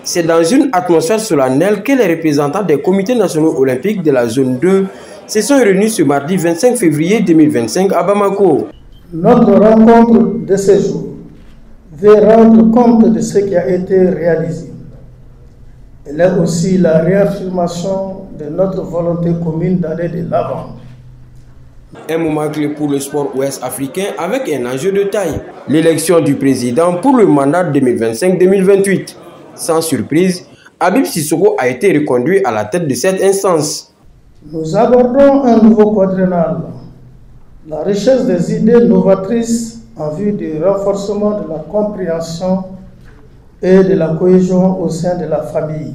C'est dans une atmosphère solennelle que les représentants des comités nationaux olympiques de la zone 2 se sont réunis ce mardi 25 février 2025 à Bamako. Notre rencontre de ce jour veut rendre compte de ce qui a été réalisé. Elle est aussi la réaffirmation de notre volonté commune d'aller de l'avant. Un moment clé pour le sport ouest africain avec un enjeu de taille. L'élection du président pour le mandat 2025-2028. Sans surprise, Habib Sissoko a été reconduit à la tête de cette instance. Nous abordons un nouveau quadriennal. La richesse des idées novatrices en vue du renforcement de la compréhension et de la cohésion au sein de la famille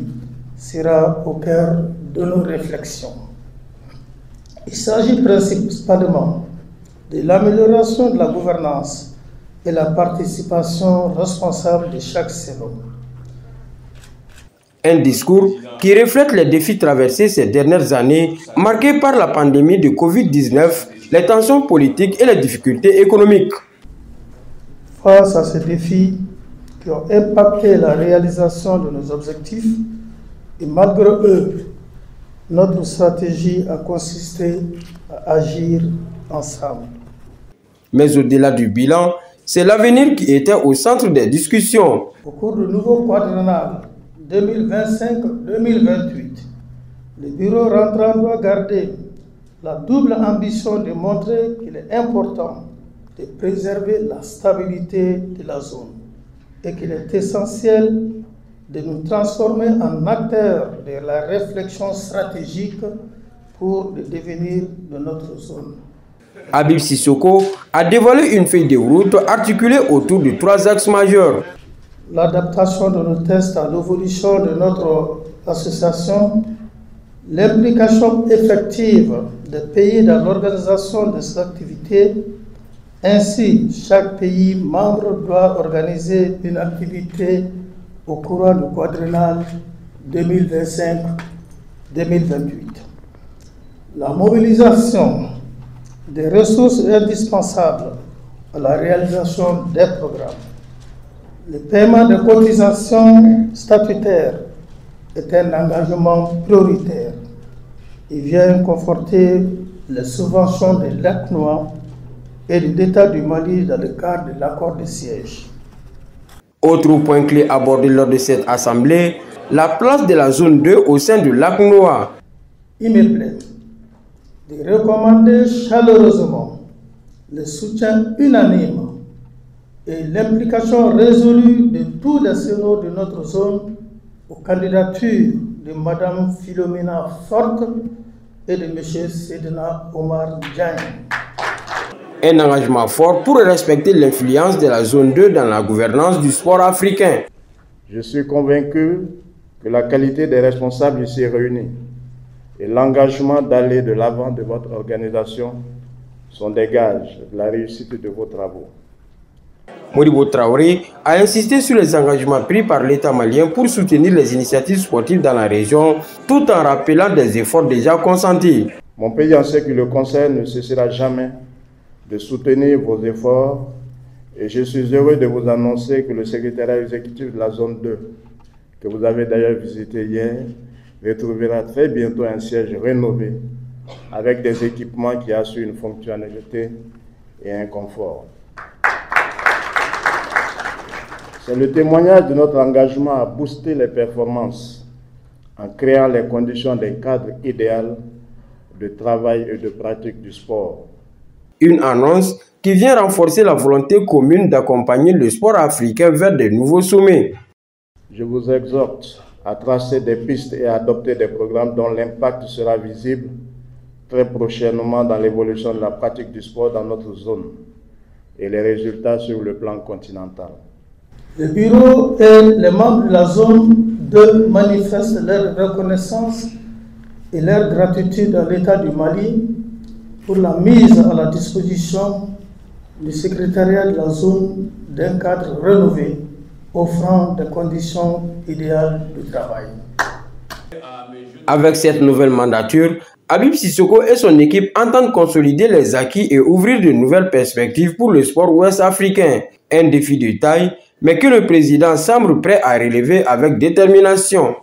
sera au cœur de nos réflexions. Il s'agit principalement de l'amélioration de la gouvernance et la participation responsable de chaque cellule. Un discours qui reflète les défis traversés ces dernières années, marqués par la pandémie de Covid-19, les tensions politiques et les difficultés économiques. Face à ces défis qui ont impacté la réalisation de nos objectifs, et malgré eux, notre stratégie a consisté à agir ensemble. Mais au-delà du bilan, c'est l'avenir qui était au centre des discussions. Au cours du nouveau quadriennal 2025-2028, le bureau rentrant doit garder la double ambition de montrer qu'il est important de préserver la stabilité de la zone et qu'il est essentiel de nous transformer en acteurs de la réflexion stratégique pour le devenir de notre zone. Habib Sissoko a dévoilé une feuille de route articulée autour de 3 axes majeurs. L'adaptation de nos tests à l'évolution de notre association, l'implication effective des pays dans l'organisation de ces activités. Ainsi, chaque pays membre doit organiser une activité au courant du quadriennal 2025-2028. La mobilisation des ressources indispensables à la réalisation des programmes. Le paiement des cotisations statutaires est un engagement prioritaire. Il vient conforter les subventions de l'ACNOA et de l'État du Mali dans le cadre de l'accord de siège. Autre point clé abordé lors de cette assemblée, la place de la zone 2 au sein de l'ACNOA. Il me plaît de recommander chaleureusement le soutien unanime et l'implication résolue de tous les sénateurs de notre zone aux candidatures de Mme Philomena Forte et de M. Sedna Omar Diagne. Un engagement fort pour respecter l'influence de la zone 2 dans la gouvernance du sport africain. Je suis convaincu que la qualité des responsables ici réunis et l'engagement d'aller de l'avant de votre organisation sont des gages de la réussite de vos travaux. Modibo Traoré a insisté sur les engagements pris par l'État malien pour soutenir les initiatives sportives dans la région, tout en rappelant des efforts déjà consentis. Mon pays en ce qui le concerne ne cessera jamais de soutenir vos efforts et je suis heureux de vous annoncer que le secrétariat exécutif de la zone 2, que vous avez d'ailleurs visité hier, retrouvera très bientôt un siège rénové avec des équipements qui assurent une fonctionnalité et un confort. C'est le témoignage de notre engagement à booster les performances en créant les conditions d'un cadre idéal de travail et de pratique du sport. Une annonce qui vient renforcer la volonté commune d'accompagner le sport africain vers de nouveaux sommets. Je vous exhorte à tracer des pistes et à adopter des programmes dont l'impact sera visible très prochainement dans l'évolution de la pratique du sport dans notre zone et les résultats sur le plan continental. Le bureau et les membres de la zone 2 manifestent leur reconnaissance et leur gratitude à l'État du Mali pour la mise à la disposition du secrétariat de la zone d'un cadre rénové offrant des conditions idéales de travail. Avec cette nouvelle mandature, Habib Sissoko et son équipe entendent consolider les acquis et ouvrir de nouvelles perspectives pour le sport ouest africain. Un défi de taille, mais que le président semble prêt à relever avec détermination.